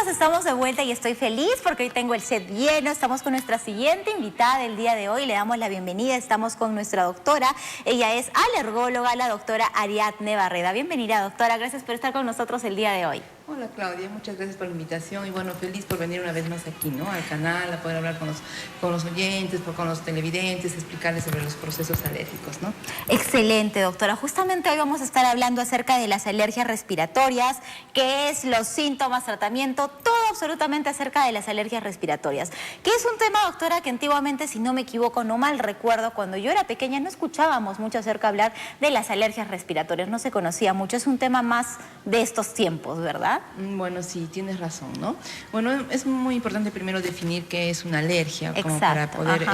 amigos, estamos de vuelta y estoy feliz porque hoy tengo el set lleno. Estamos con nuestra siguiente invitada del día de hoy. Le damos la bienvenida. Estamos con nuestra doctora. Ella es alergóloga, la doctora Ariadne Barreda. Bienvenida, doctora. Gracias por estar con nosotros el día de hoy. Hola Claudia, muchas gracias por la invitación y bueno, feliz por venir una vez más aquí, ¿no? Al canal, a poder hablar con los oyentes, con los televidentes, explicarles sobre los procesos alérgicos, ¿no? Excelente, doctora. Justamente hoy vamos a estar hablando acerca de las alergias respiratorias, qué es los síntomas, tratamiento, todo absolutamente acerca de las alergias respiratorias. Que es un tema, doctora, que antiguamente, si no me equivoco, no mal recuerdo, cuando yo era pequeña no escuchábamos mucho acerca de hablar de las alergias respiratorias, no se conocía mucho. Es un tema más de estos tiempos, ¿verdad? Bueno, sí, tienes razón, ¿no? Bueno, es muy importante primero definir qué es una alergia, como para poder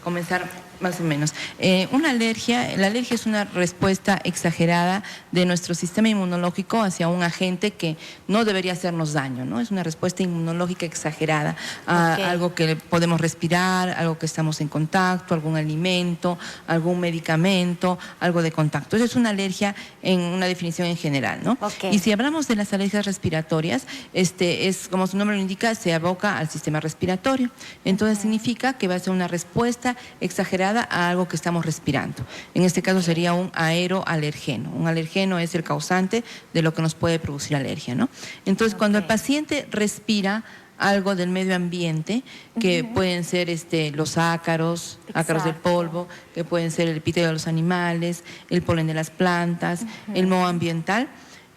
comenzar más o menos. La alergia es una respuesta exagerada de nuestro sistema inmunológico hacia un agente que no debería hacernos daño, ¿no? Es una respuesta inmunológica exagerada a algo que podemos respirar, algo que estamos en contacto, algún alimento, algún medicamento, algo de contacto. Esa es una alergia en una definición en general, ¿no? Y si hablamos de las alergias respiratorias, es como su nombre lo indica, se aboca al sistema respiratorio. Entonces significa que va a ser una respuesta exagerada a algo que estamos respirando. En este caso sería un aeroalergeno. Un alergeno es el causante de lo que nos puede producir alergia, ¿no? Entonces, cuando el paciente respira algo del medio ambiente, que pueden ser los ácaros, ácaros del polvo, que pueden ser el epitelio de los animales, el polen de las plantas, el moho ambiental.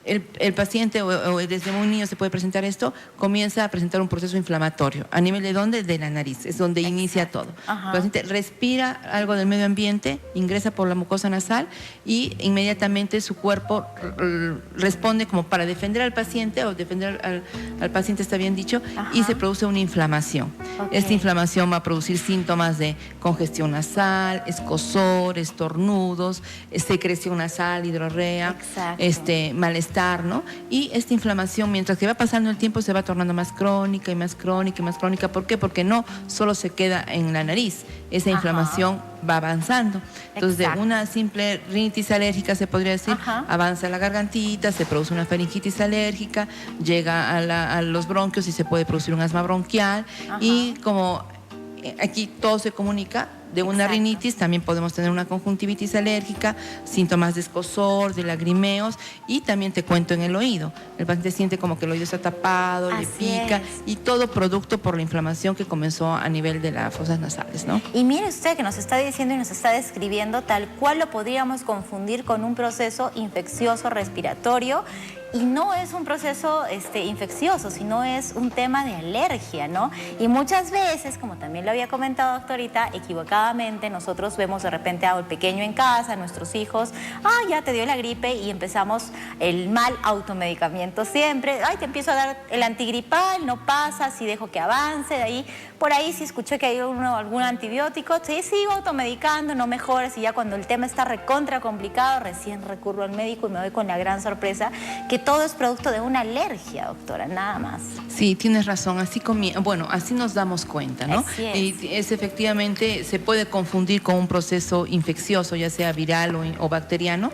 El paciente o desde muy niño se puede presentar esto, comienza a presentar un proceso inflamatorio. ¿A nivel de dónde? De la nariz, es donde inicia todo. El paciente respira algo del medio ambiente, ingresa por la mucosa nasal y inmediatamente su cuerpo responde como para defender al paciente o defender al paciente, está bien dicho, y se produce una inflamación. Esta inflamación va a producir síntomas de congestión nasal, escozor, estornudos, secreción nasal, hidrorrea, malestar, ¿no? Y esta inflamación, mientras que va pasando el tiempo, se va tornando más crónica y más crónica y más crónica. ¿Por qué? Porque no solo se queda en la nariz, esa inflamación va avanzando. Entonces, de una simple rinitis alérgica, se podría decir, avanza a la gargantita, se produce una faringitis alérgica, llega a los bronquios y se puede producir un asma bronquial. Y como aquí todo se comunica, de una rinitis también podemos tener una conjuntivitis alérgica, síntomas de escozor, de lagrimeos, y también te cuento en el oído. El paciente siente como que el oído está tapado, le pica, y todo producto por la inflamación que comenzó a nivel de las fosas nasales, ¿no? Y mire usted que nos está diciendo y nos está describiendo tal cual lo podríamos confundir con un proceso infeccioso respiratorio. Y no es un proceso infeccioso, sino es un tema de alergia, ¿no? Y muchas veces, como también lo había comentado doctorita, equivocadamente nosotros vemos de repente al pequeño en casa, a nuestros hijos, ya te dio la gripe, y empezamos el mal automedicamiento siempre. Te empiezo a dar el antigripal, no pasa, si dejo que avance, de ahí, por ahí si escuché que hay algún antibiótico, sí, sigo automedicando, no mejoras, y ya cuando el tema está recontra complicado, recién recurro al médico y me doy con la gran sorpresa que todo es producto de una alergia, doctora, nada más. Sí, tienes razón, así nos damos cuenta, ¿no? Y efectivamente, se puede confundir con un proceso infeccioso, ya sea viral o bacteriano,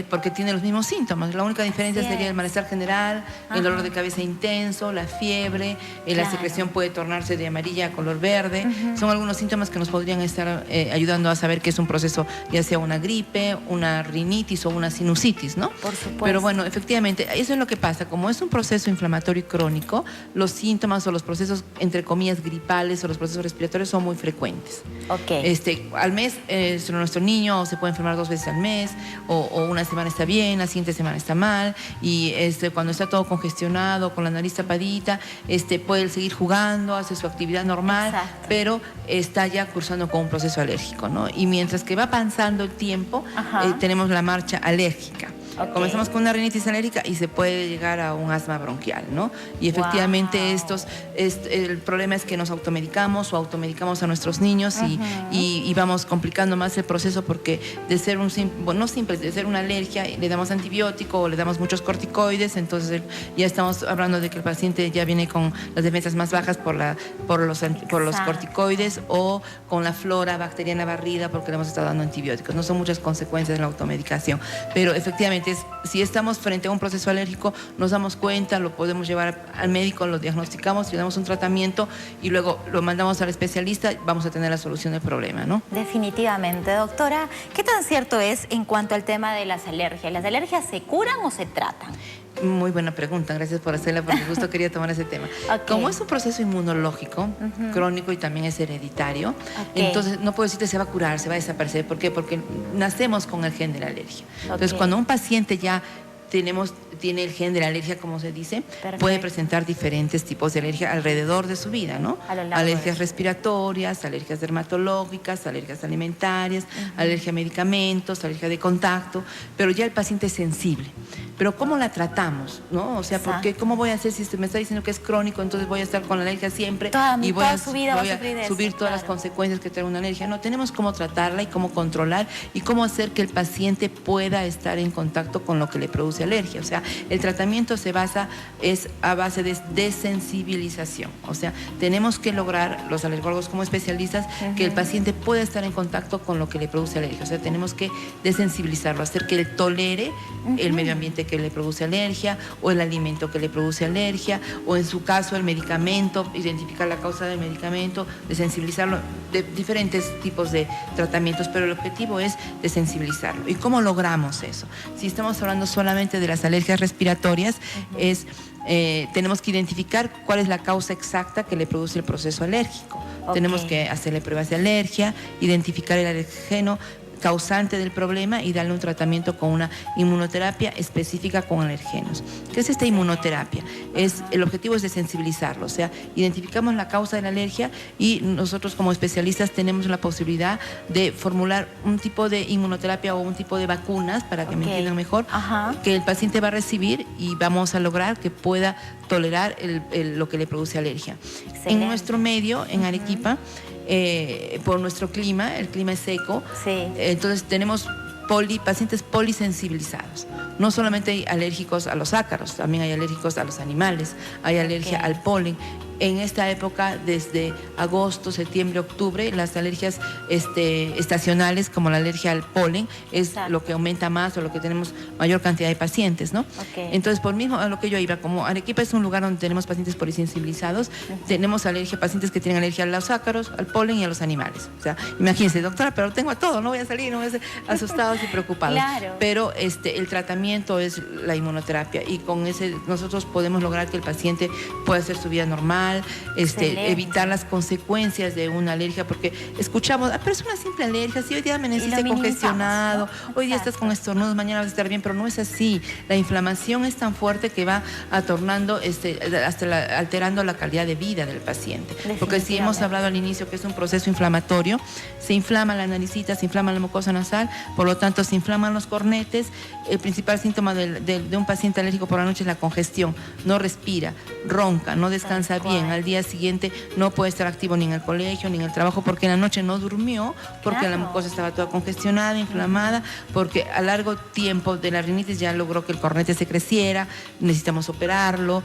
porque tiene los mismos síntomas. La única diferencia sería el malestar general, el dolor de cabeza intenso, la fiebre, la secreción puede tornarse de amarilla a color verde. Son algunos síntomas que nos podrían estar ayudando a saber que es un proceso, ya sea una gripe, una rinitis o una sinusitis, ¿no? Por supuesto. Pero bueno, efectivamente, eso es lo que pasa. Como es un proceso inflamatorio y crónico, los síntomas o los procesos, entre comillas, gripales o los procesos respiratorios son muy frecuentes. Al mes, nuestro niño se puede enfermar 2 veces al mes, o una semana está bien, la siguiente semana está mal, y cuando está todo congestionado, con la nariz tapadita, puede seguir jugando, hace su actividad normal, pero está ya cursando con un proceso alérgico, ¿no? Y mientras que va avanzando el tiempo, tenemos la marcha alérgica. Comenzamos con una rinitis alérgica y se puede llegar a un asma bronquial, ¿no? Y efectivamente el problema es que nos automedicamos o automedicamos a nuestros niños y vamos complicando más el proceso, porque de ser de ser una alergia, le damos antibiótico o le damos muchos corticoides, entonces ya estamos hablando de que el paciente ya viene con las defensas más bajas por los corticoides, o con la flora bacteriana barrida porque le hemos estado dando antibióticos. No son muchas consecuencias de la automedicación, pero efectivamente antes, si estamos frente a un proceso alérgico, nos damos cuenta, lo podemos llevar al médico, lo diagnosticamos, le damos un tratamiento y luego lo mandamos al especialista, vamos a tener la solución del problema, ¿no? Definitivamente. Doctora, ¿qué tan cierto es en cuanto al tema de las alergias? ¿Las alergias se curan o se tratan? Muy buena pregunta, gracias por hacerla, porque justo quería tomar ese tema. Como es un proceso inmunológico, crónico y también es hereditario, entonces no puedo decirte se va a curar, se va a desaparecer. ¿Por qué? Porque nacemos con el gen de la alergia. Entonces, cuando un paciente ya tiene el gen de la alergia, como se dice, puede presentar diferentes tipos de alergia alrededor de su vida, ¿no? Alergias respiratorias, alergias dermatológicas, alergias alimentarias, alergia a medicamentos, alergia de contacto, pero ya el paciente es sensible. Pero ¿cómo la tratamos, no? O sea, porque ¿cómo voy a hacer si usted me está diciendo que es crónico, entonces voy a estar con la alergia siempre y voy a subir todas las consecuencias que trae una alergia? No, tenemos cómo tratarla y cómo controlar y cómo hacer que el paciente pueda estar en contacto con lo que le produce alergia. O sea, el tratamiento es a base de desensibilización. O sea, tenemos que lograr, los alergólogos como especialistas, que el paciente pueda estar en contacto con lo que le produce alergia. O sea, tenemos que desensibilizarlo, hacer que él tolere el medio ambiente que le produce alergia o el alimento que le produce alergia o en su caso el medicamento, identificar la causa del medicamento, desensibilizarlo, de diferentes tipos de tratamientos, pero el objetivo es desensibilizarlo. ¿Y cómo logramos eso? Si estamos hablando solamente de las alergias respiratorias, tenemos que identificar cuál es la causa exacta que le produce el proceso alérgico. Tenemos que hacerle pruebas de alergia, identificar el alergeno causante del problema y darle un tratamiento con una inmunoterapia específica con alergenos. ¿Qué es esta inmunoterapia? El objetivo es desensibilizarlo, o sea, identificamos la causa de la alergia y nosotros como especialistas tenemos la posibilidad de formular un tipo de inmunoterapia o un tipo de vacunas, para que me entiendan mejor, que el paciente va a recibir y vamos a lograr que pueda tolerar lo que le produce alergia. Excelente. En nuestro medio, en Arequipa, por nuestro clima, el clima es seco, entonces tenemos pacientes polisensibilizados. No solamente hay alérgicos a los ácaros, también hay alérgicos a los animales, hay alergia al polen. En esta época, desde agosto, septiembre, octubre, las alergias estacionales, como la alergia al polen, es lo que aumenta más o lo que tenemos mayor cantidad de pacientes, ¿no? Entonces, por mismo a lo que yo iba, como Arequipa es un lugar donde tenemos pacientes polisensibilizados, tenemos pacientes que tienen alergia a los ácaros, al polen y a los animales. O sea, imagínense, doctora, pero tengo a todo, no voy a salir, no voy a ser asustados y preocupados. Pero el tratamiento es la inmunoterapia y con ese nosotros podemos lograr que el paciente pueda hacer su vida normal, evitar las consecuencias de una alergia, porque escuchamos, pero es una simple alergia, si hoy día amaneciste congestionado, ¿no? Hoy día estás con estornudos, mañana vas a estar bien, pero no es así. La inflamación es tan fuerte que va alterando la calidad de vida del paciente, porque si hemos hablado al inicio que es un proceso inflamatorio, se inflama la naricita, se inflama la mucosa nasal, por lo tanto se inflaman los cornetes. El principal síntoma de un paciente alérgico por la noche es la congestión, no respira, ronca, no descansa bien, al día siguiente no puede estar activo ni en el colegio ni en el trabajo porque en la noche no durmió, porque la mucosa estaba toda congestionada, inflamada, porque a largo tiempo de la rinitis ya logró que el cornete se creciera, necesitamos operarlo,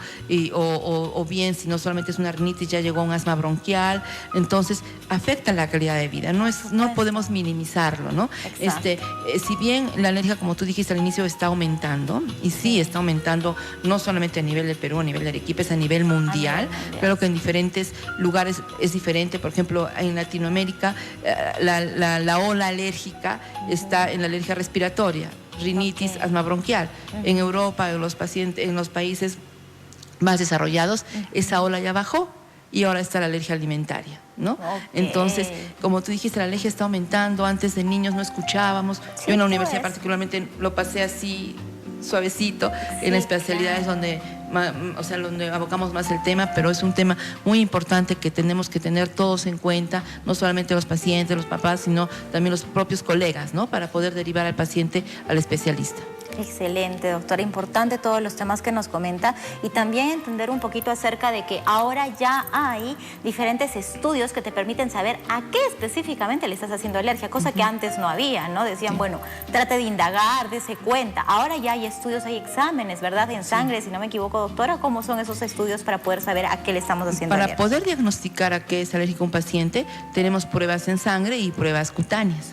o bien si no solamente es una rinitis ya llegó a un asma bronquial, entonces afecta la calidad de vida, no podemos minimizarlo, ¿no? Si bien la alergia, como tú dijiste al inicio, está aumentando, y sí está aumentando no solamente a nivel de Perú, a nivel de Arequipa, es a nivel mundial. Claro que en diferentes lugares es diferente. Por ejemplo, en Latinoamérica la ola alérgica está en la alergia respiratoria, rinitis, asma bronquial. En Europa, en los países más desarrollados, esa ola ya bajó y ahora está la alergia alimentaria, ¿no? Entonces, como tú dijiste, la alergia está aumentando. Antes de niños no escuchábamos. Yo en la universidad particularmente lo pasé así suavecito, en las especialidades donde abocamos más el tema, pero es un tema muy importante que tenemos que tener todos en cuenta, no solamente los pacientes, los papás, sino también los propios colegas, ¿no? Para poder derivar al paciente al especialista. Excelente, doctora. Importante todos los temas que nos comenta y también entender un poquito acerca de que ahora ya hay diferentes estudios que te permiten saber a qué específicamente le estás haciendo alergia, cosa que antes no había, ¿no? Decían, bueno, trate de indagar, dése cuenta. Ahora ya hay estudios, hay exámenes, ¿verdad? En sangre, si no me equivoco, doctora. ¿Cómo son esos estudios para poder saber a qué le estamos haciendo alergia? Para poder diagnosticar a qué es alérgico un paciente, tenemos pruebas en sangre y pruebas cutáneas.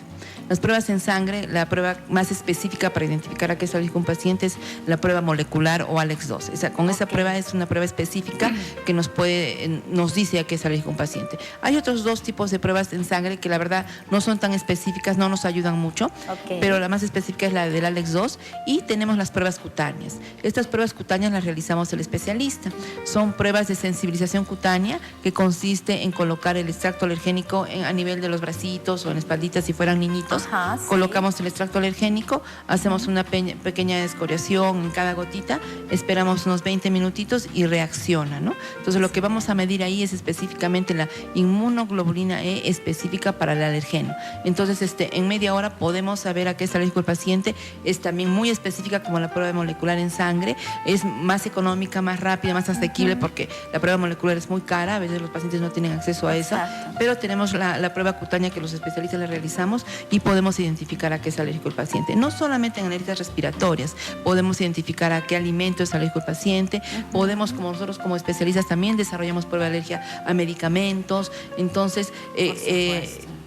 Las pruebas en sangre, la prueba más específica para identificar a qué es alérgico un paciente es la prueba molecular o ALEX2. Con esa prueba es una prueba específica que nos dice a qué es alérgico un paciente. Hay otros dos tipos de pruebas en sangre que la verdad no son tan específicas, no nos ayudan mucho, pero la más específica es la del ALEX2, y tenemos las pruebas cutáneas. Estas pruebas cutáneas las realizamos el especialista. Son pruebas de sensibilización cutánea que consiste en colocar el extracto alergénico a nivel de los bracitos o en espalditas si fueran niñitos. Colocamos el extracto alergénico, hacemos una pequeña escoriación en cada gotita, esperamos unos 20 minutitos y reacciona, ¿no? Entonces lo que vamos a medir ahí es específicamente la inmunoglobulina E específica para el alergeno. Entonces en media hora podemos saber a qué es alérgico el paciente. Es también muy específica como la prueba molecular en sangre, es más económica, más rápida, más asequible, porque la prueba molecular es muy cara, a veces los pacientes no tienen acceso a esa, pero tenemos la prueba cutánea que los especialistas le realizamos y podemos identificar a qué es alérgico el paciente. No solamente en alergias respiratorias, podemos identificar a qué alimento es alérgico el paciente, podemos, como nosotros como especialistas también desarrollamos prueba de alergia a medicamentos. Entonces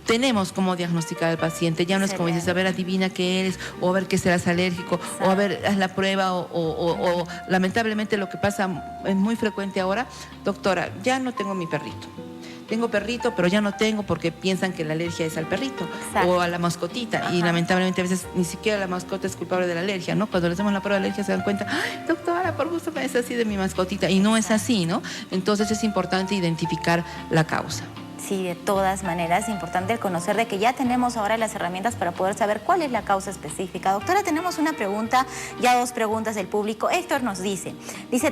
tenemos cómo diagnosticar al paciente. Ya no es como dices, a ver, adivina qué eres, o a ver qué serás alérgico, o a ver, haz la prueba, o lamentablemente lo que pasa es muy frecuente ahora: doctora, ya no tengo mi perrito. Tengo perrito, pero ya no tengo, porque piensan que la alergia es al perrito o a la mascotita. Y lamentablemente a veces ni siquiera la mascota es culpable de la alergia, ¿no? Cuando les hacemos la prueba de alergia se dan cuenta: ¡ay, doctora, por gusto me es así de mi mascotita! Y no es así, ¿no? Entonces es importante identificar la causa. Sí, de todas maneras, es importante el conocer de que ya tenemos ahora las herramientas para poder saber cuál es la causa específica. Doctora, tenemos una pregunta, ya dos preguntas del público. Héctor nos dice,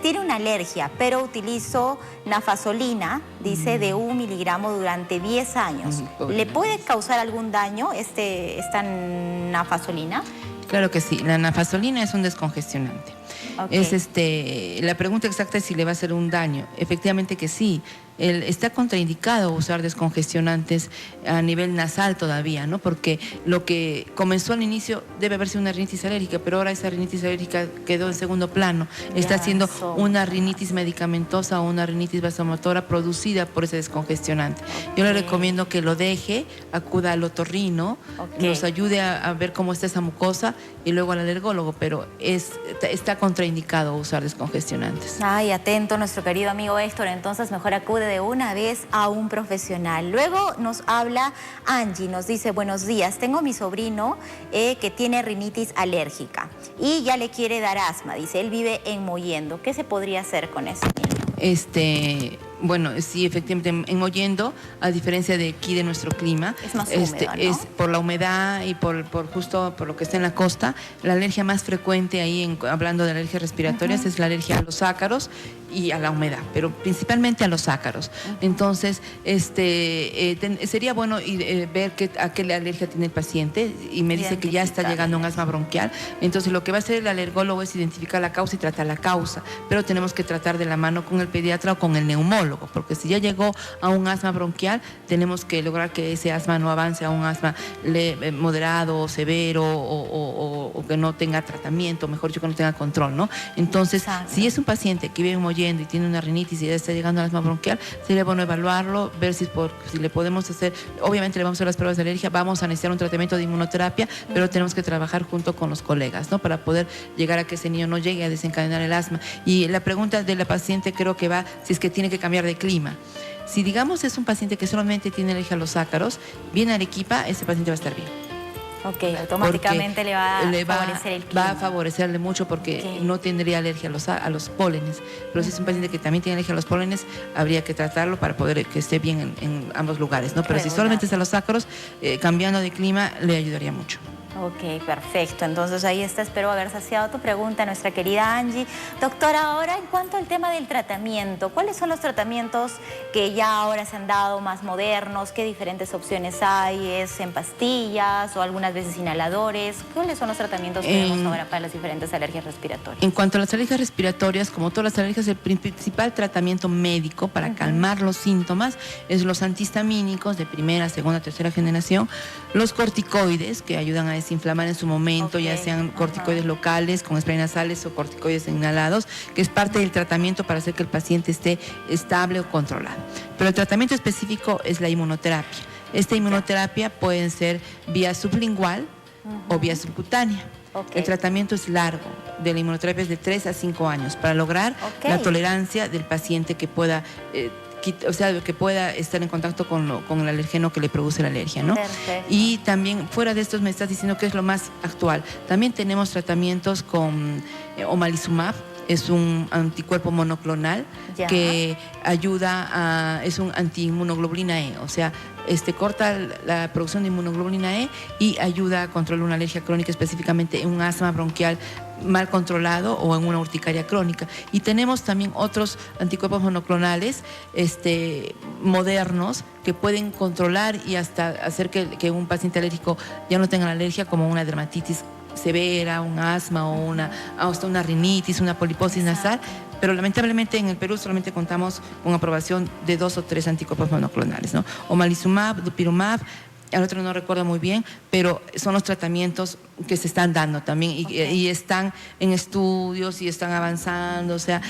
tiene una alergia, pero utilizo nafazolina, dice, de 1 miligramo durante 10 años. ¿Le puede causar algún daño esta nafazolina? Claro que sí, la nafazolina es un descongestionante. La pregunta exacta es si le va a hacer un daño. Efectivamente que sí. Está contraindicado usar descongestionantes a nivel nasal todavía, ¿no? Porque lo que comenzó al inicio debe haber sido una rinitis alérgica, pero ahora esa rinitis alérgica quedó en segundo plano. Está siendo una rinitis medicamentosa o una rinitis vasomotora producida por ese descongestionante. Yo le recomiendo que lo deje, acuda al otorrino, nos ayude a ver cómo está esa mucosa y luego al alergólogo, pero está contraindicado usar descongestionantes. Ay, atento nuestro querido amigo Héctor, entonces mejor acude de una vez a un profesional. Luego nos habla Angie, nos dice, buenos días, tengo mi sobrino que tiene rinitis alérgica y ya le quiere dar asma, dice, él vive en Mollendo. ¿Qué se podría hacer con ese niño? Bueno, sí, efectivamente, en Mollendo, a diferencia de aquí, de nuestro clima, es más húmedo, ¿no? Es por la humedad y justo por lo que está en la costa, la alergia más frecuente ahí, hablando de alergias respiratorias, es la alergia a los ácaros y a la humedad, pero principalmente a los ácaros. Entonces, sería bueno ver a qué alergia tiene el paciente, y me dice que ya está llegando un asma bronquial. Entonces, lo que va a hacer el alergólogo es identificar la causa y tratar la causa, pero tenemos que tratar de la mano con el pediatra o con el neumólogo, porque si ya llegó a un asma bronquial, tenemos que lograr que ese asma no avance a un asma moderado, severo, o que no tenga tratamiento, mejor dicho, que no tenga control, ¿no? Entonces, si es un paciente que vive en Mollendo y tiene una rinitis y ya está llegando al asma bronquial, sería bueno evaluarlo, ver si le podemos hacer, obviamente le vamos a hacer las pruebas de alergia, vamos a necesitar un tratamiento de inmunoterapia, pero tenemos que trabajar junto con los colegas, ¿no? Para poder llegar a que ese niño no llegue a desencadenar el asma. Y la pregunta de la paciente creo que va si es que tiene que cambiar de clima. Si digamos es un paciente que solamente tiene alergia a los ácaros, viene a Arequipa, ese paciente va a estar bien. Automáticamente le va a favorecer el clima. Va a favorecerle mucho porque no tendría alergia a los pólenes. Pero si es un paciente que también tiene alergia a los pólenes, habría que tratarlo para poder que esté bien en ambos lugares, ¿no? Pero si solamente es a los ácaros, cambiando de clima le ayudaría mucho. Ok, perfecto. Entonces ahí está, espero haber saciado tu pregunta, nuestra querida Angie. Doctora, ahora en cuanto al tema del tratamiento, ¿cuáles son los tratamientos que ya ahora se han dado más modernos? ¿Qué diferentes opciones hay? ¿Es en pastillas o algunas veces inhaladores? ¿Cuáles son los tratamientos que tenemos ahora para las diferentes alergias respiratorias? En cuanto a las alergias respiratorias, como todas las alergias, el principal tratamiento médico para calmar los síntomas es los antihistamínicos de primera, segunda, tercera generación, los corticoides que ayudan a desinflamar en su momento, ya sean corticoides locales con spray nasales o corticoides inhalados, que es parte del tratamiento para hacer que el paciente esté estable o controlado. Pero el tratamiento específico es la inmunoterapia. Esta inmunoterapia puede ser vía sublingual o vía subcutánea. El tratamiento es largo, de la inmunoterapia es de 3 a 5 años, para lograr la tolerancia del paciente que pueda, que pueda estar en contacto con el alergeno que le produce la alergia, ¿no? Y también, fuera de estos, me estás diciendo que es lo más actual. También tenemos tratamientos con omalizumab, es un anticuerpo monoclonal que ayuda es un antiinmunoglobulina E, o sea, corta la producción de inmunoglobulina E y ayuda a controlar una alergia crónica, específicamente en un asma bronquial mal controlado o en una urticaria crónica. Y tenemos también otros anticuerpos monoclonales modernos que pueden controlar y hasta hacer que un paciente alérgico ya no tenga la alergia, como una dermatitis severa, un asma o hasta una rinitis, una poliposis nasal, pero lamentablemente en el Perú solamente contamos con aprobación de 2 o 3 anticuerpos monoclonales, ¿no? Omalizumab, dupilumab, al otro no recuerdo muy bien, pero son los tratamientos que se están dando también y están en estudios y están avanzando. O sea,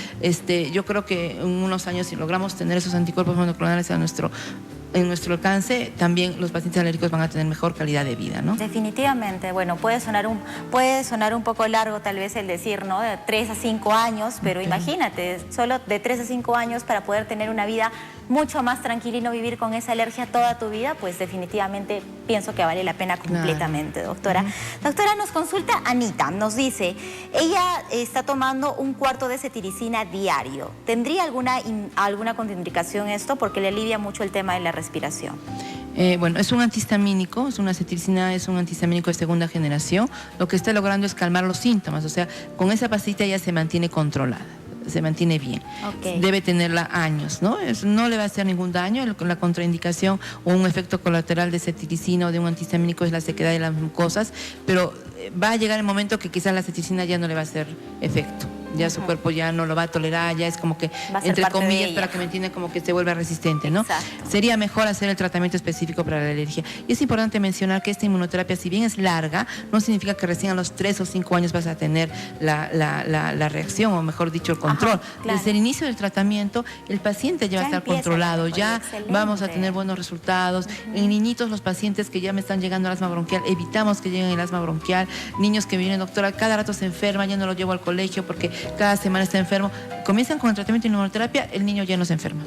yo creo que en unos años, si logramos tener esos anticuerpos monoclonales en nuestro alcance, también los pacientes alérgicos van a tener mejor calidad de vida, ¿no? Definitivamente. Bueno, puede sonar un poco largo tal vez el decir, ¿no? De 3 a 5 años, pero imagínate, solo de 3 a 5 años para poder tener una vida mucho más tranquila y no vivir con esa alergia toda tu vida, pues definitivamente pienso que vale la pena completamente, doctora. Doctora, nos consulta Anita, nos dice, ella está tomando 1/4 de cetiricina diario. ¿Tendría alguna contraindicación esto? Porque le alivia mucho el tema de la respiración. Bueno, es un antihistamínico, cetiricina es un antihistamínico de segunda generación. Lo que está logrando es calmar los síntomas, o sea, con esa pastilla ya se mantiene controlada, se mantiene bien. Debe tenerla años, ¿no? No le va a hacer ningún daño. La contraindicación o un efecto colateral de cetiricina o de un antihistamínico es la sequedad de las mucosas, pero va a llegar el momento que quizás la cetiricina ya no le va a hacer efecto. Ya su cuerpo ya no lo va a tolerar, ya es como que, entre comillas, para que me entienda, como que se vuelva resistente, ¿no? Sería mejor hacer el tratamiento específico para la alergia. Y es importante mencionar que esta inmunoterapia, si bien es larga, no significa que recién a los 3 o 5 años vas a tener la reacción, o mejor dicho, el control. Desde el inicio del tratamiento, el paciente ya va a estar controlado, ya vamos a tener buenos resultados. En niñitos, los pacientes que ya me están llegando al asma bronquial, evitamos que lleguen el asma bronquial. Niños que vienen, doctora, cada rato se enferman, ya no los llevo al colegio porque cada semana está enfermo. Comienzan con el tratamiento de inmunoterapia, el niño ya no se enferma.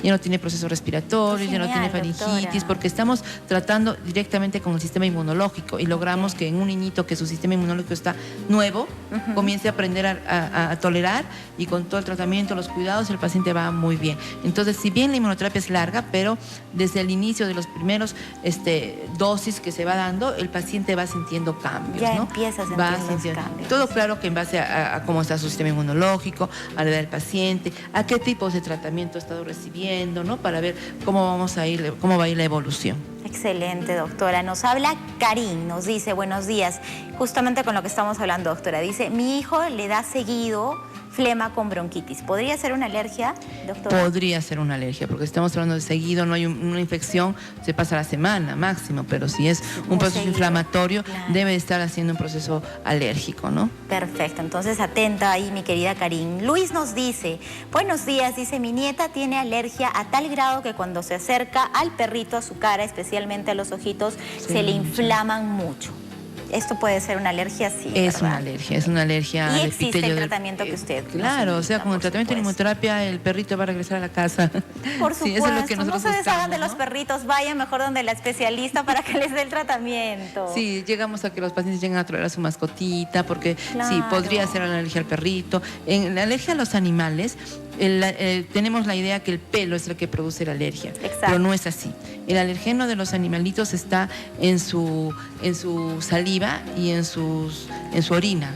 Ya no tiene procesos respiratorios, ya no tiene faringitis, porque estamos tratando directamente con el sistema inmunológico y logramos que en un niñito que su sistema inmunológico está nuevo, comience a aprender a tolerar, y con todo el tratamiento, los cuidados, el paciente va muy bien. Entonces, si bien la inmunoterapia es larga, pero desde el inicio de los primeros dosis que se va dando, el paciente va sintiendo cambios, ya ¿no? Empieza a sentir los cambios. Todo claro que en base a cómo está su sistema inmunológico, a la edad del paciente, a qué tipos de tratamiento ha estado recibiendo, ¿no? Para ver cómo va a ir la evolución. Excelente, doctora. Nos habla Karim, nos dice, buenos días. Justamente con lo que estamos hablando, doctora. Dice, mi hijo le da seguido flema con bronquitis. ¿Podría ser una alergia, doctora? Podría ser una alergia, porque estamos hablando de seguido, no hay una infección, se pasa la semana máximo, pero si es un proceso inflamatorio, debe estar haciendo un proceso alérgico, ¿no? Perfecto, entonces atenta ahí, mi querida Karim. Luis nos dice, buenos días, dice, mi nieta tiene alergia a tal grado que cuando se acerca al perrito, a su cara, especialmente a los ojitos, se le inflaman mucho. ¿Esto puede ser una alergia? Sí, es una alergia. ¿Y existe el tratamiento que usted Claro, o sea, con el tratamiento de inmunoterapia el perrito va a regresar a la casa. Por supuesto, sí, eso es lo que nosotros no se deshagan de ¿no? los perritos, vayan mejor donde la especialista para que les dé el tratamiento. Sí, llegamos a que los pacientes lleguen a tolerar a su mascotita, porque sí, podría ser una alergia al perrito. En la alergia a los animales, tenemos la idea que el pelo es el que produce la alergia, pero no es así. El alergeno de los animalitos está en su saliva y en su orina.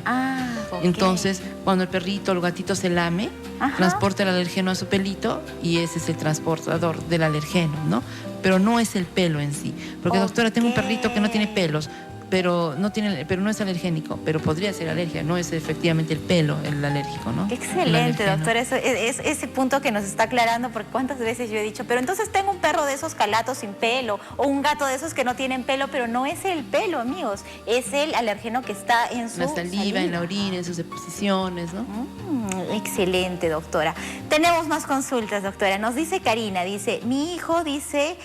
Entonces, cuando el perrito o el gatito se lame, transporta el alergeno a su pelito y ese es el transportador del alergeno, ¿no? Pero no es el pelo en sí. Porque, doctora, tengo un perrito que no tiene pelos. pero no es alergénico, pero podría ser alergia, no es efectivamente el pelo el alérgico, ¿no? Qué excelente, doctor, ese punto que nos está aclarando, porque cuántas veces yo he dicho, pero entonces tengo un perro de esos calatos sin pelo, o un gato de esos que no tienen pelo, pero no es el pelo, amigos, es el alergeno que está en su saliva, en la orina, en sus deposiciones, ¿no? Excelente, doctora. Tenemos más consultas, doctora. Nos dice Karina, dice, mi hijo dice,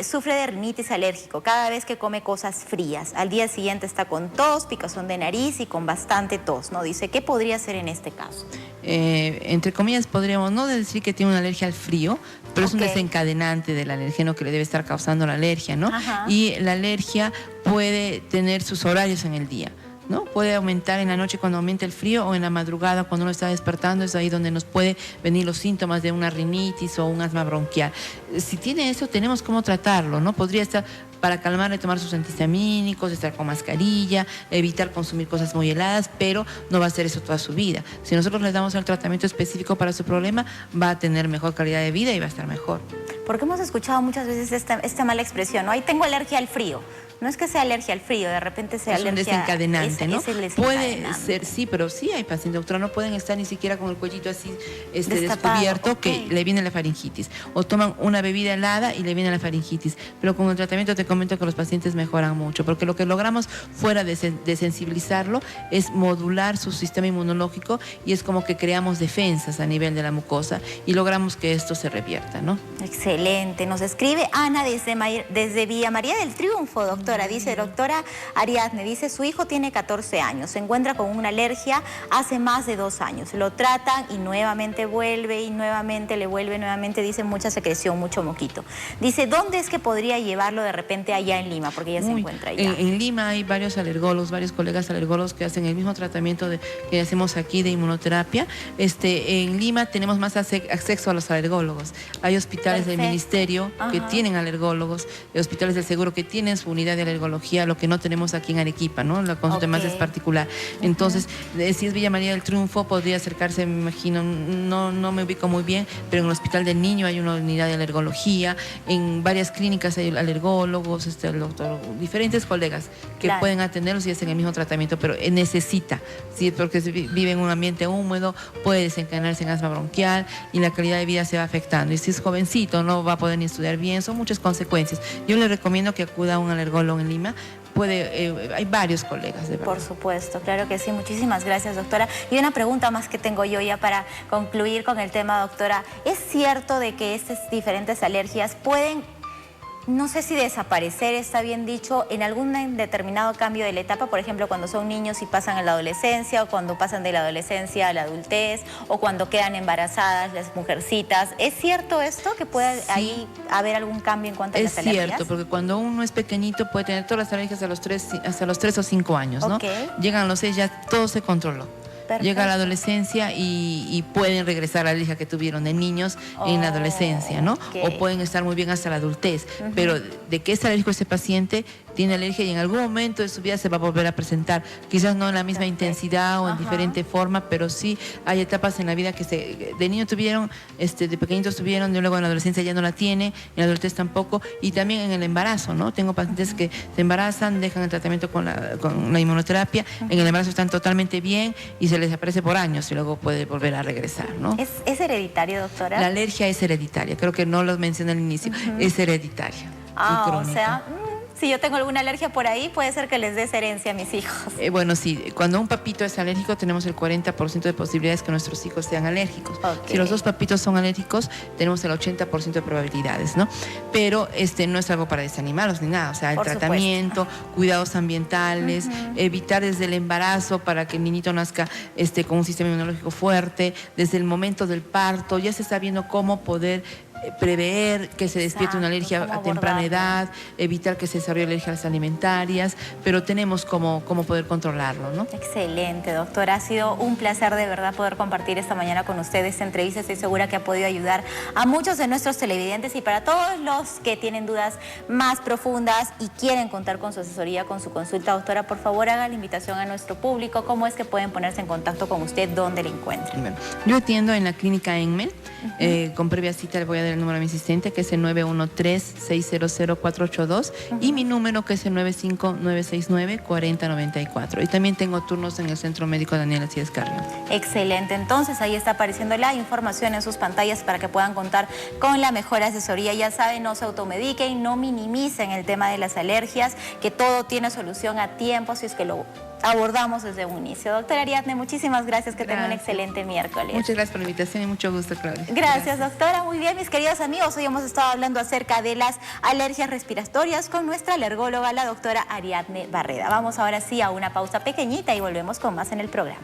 sufre de rinitis alérgico cada vez que come cosas frías. Al día siguiente está con tos, picazón de nariz y con bastante tos, ¿no? Dice, ¿qué podría hacer en este caso? Entre comillas, podríamos no decir que tiene una alergia al frío, pero es un desencadenante del alergeno que le debe estar causando la alergia, ¿no? Ajá. Y la alergia puede tener sus horarios en el día, ¿no? Puede aumentar en la noche cuando aumenta el frío, o en la madrugada cuando uno está despertando. Es ahí donde nos puede venir los síntomas de una rinitis o un asma bronquial. Si tiene eso, tenemos cómo tratarlo, ¿no? Podría estar para calmarle, tomar sus antihistamínicos, estar con mascarilla, evitar consumir cosas muy heladas, pero no va a ser eso toda su vida. Si nosotros le damos el tratamiento específico para su problema, va a tener mejor calidad de vida y va a estar mejor. Porque hemos escuchado muchas veces esta mala expresión, ¿no? Ahí tengo alergia al frío. No es que sea alergia al frío, de repente sea alergia... Es un desencadenante, ¿no? Es el desencadenante. Puede ser, sí, pero sí hay pacientes, doctora, no pueden estar ni siquiera con el cuellito así descubierto, que le viene la faringitis. O toman una bebida helada y le viene la faringitis. Pero con el tratamiento te comento que los pacientes mejoran mucho, porque lo que logramos fuera de sensibilizarlo es modular su sistema inmunológico, y es como que creamos defensas a nivel de la mucosa y logramos que esto se revierta, ¿no? Excelente. Nos escribe Ana desde Villa María del Triunfo, doctora. Dice, doctora Ariadne, dice, su hijo tiene 14 años, se encuentra con una alergia hace más de 2 años. Lo tratan y nuevamente vuelve y nuevamente le vuelve, nuevamente dice mucha secreción, mucho moquito. Dice, ¿dónde es que podría llevarlo de repente allá en Lima? Porque ella se encuentra allá. En Lima hay varios alergólogos, varios colegas alergólogos que hacen el mismo tratamiento que hacemos aquí de inmunoterapia. En Lima tenemos más acceso a los alergólogos. Hay hospitales del ministerio que tienen alergólogos, hospitales del seguro que tienen su unidad de alergología, lo que no tenemos aquí en Arequipa, ¿no? La consulta más es particular. Entonces, si es Villa María del Triunfo, podría acercarse, me imagino, no me ubico muy bien, pero en el Hospital del Niño hay una unidad de alergología, en varias clínicas hay alergólogos, el doctor, diferentes colegas que pueden atenderlos y hacen el mismo tratamiento, pero necesita, ¿sí? Porque si vive en un ambiente húmedo, puede desencadenarse en asma bronquial y la calidad de vida se va afectando. Y si es jovencito, no va a poder ni estudiar bien, son muchas consecuencias. Yo le recomiendo que acuda a un alergólogo en Lima. Hay varios colegas, de verdad. Por supuesto, claro que sí. Muchísimas gracias, doctora. Y una pregunta más que tengo yo ya para concluir con el tema, doctora. ¿Es cierto de que estas diferentes alergias pueden, no sé si desaparecer, está bien dicho, en algún determinado cambio de la etapa? Por ejemplo, cuando son niños y pasan a la adolescencia, o cuando pasan de la adolescencia a la adultez, o cuando quedan embarazadas las mujercitas. ¿Es cierto esto, que puede ahí haber algún cambio en cuanto a las alergias? Es cierto, porque cuando uno es pequeñito puede tener todas las alergias hasta los 3 o 5 años, ¿no? Llegan a los 6, ya todo se controló. Perfecto. Llega a la adolescencia y pueden regresar a la alergia que tuvieron de niños en la adolescencia, ¿no? O pueden estar muy bien hasta la adultez. Pero de que es alérgico ese paciente, tiene alergia y en algún momento de su vida se va a volver a presentar. Quizás no en la misma intensidad o en diferente forma, pero sí hay etapas en la vida que de niño tuvieron, de pequeñitos tuvieron, de luego en la adolescencia ya no la tiene, en la adultez tampoco, y también en el embarazo, ¿no? Tengo pacientes que se embarazan, dejan el tratamiento con la inmunoterapia, en el embarazo están totalmente bien y se les aparece por años y luego puede volver a regresar, ¿no? ¿Es hereditario, doctora? La alergia es hereditaria, creo que no lo mencioné al inicio, es hereditaria. O sea, si yo tengo alguna alergia por ahí, puede ser que les des herencia a mis hijos. Bueno, sí, cuando un papito es alérgico, tenemos el 40% de posibilidades que nuestros hijos sean alérgicos. Si los 2 papitos son alérgicos, tenemos el 80% de probabilidades, ¿no? Pero no es algo para desanimarlos ni nada. O sea, el tratamiento, cuidados ambientales, evitar desde el embarazo para que el niñito nazca con un sistema inmunológico fuerte, desde el momento del parto, ya se está viendo cómo poder prever que se despierte una alergia a temprana edad, evitar que se desarrolle alergias alimentarias, pero tenemos cómo poder controlarlo, ¿no? Excelente, doctora. Ha sido un placer de verdad poder compartir esta mañana con ustedes esta entrevista. Estoy segura que ha podido ayudar a muchos de nuestros televidentes, y para todos los que tienen dudas más profundas y quieren contar con su asesoría, con su consulta, doctora, por favor haga la invitación a nuestro público. ¿Cómo es que pueden ponerse en contacto con usted? ¿Dónde le encuentran? Yo atiendo en la clínica Enmel. Con previa cita le voy a dar dar el número a mi asistente, que es el 913-600-482, y mi número, que es el 95969-4094. Y también tengo turnos en el Centro Médico Daniel Alcides Carrión. Excelente, entonces ahí está apareciendo la información en sus pantallas para que puedan contar con la mejor asesoría. Ya saben, no se automediquen, no minimicen el tema de las alergias, que todo tiene solución a tiempo si es que lo abordamos desde un inicio. Doctora Ariadne, muchísimas gracias, que tenga un excelente miércoles. Muchas gracias por la invitación y mucho gusto, Claudia. Gracias, doctora. Muy bien, mis queridos amigos, hoy hemos estado hablando acerca de las alergias respiratorias con nuestra alergóloga, la doctora Ariadne Barreda. Vamos ahora sí a una pausa pequeñita y volvemos con más en el programa.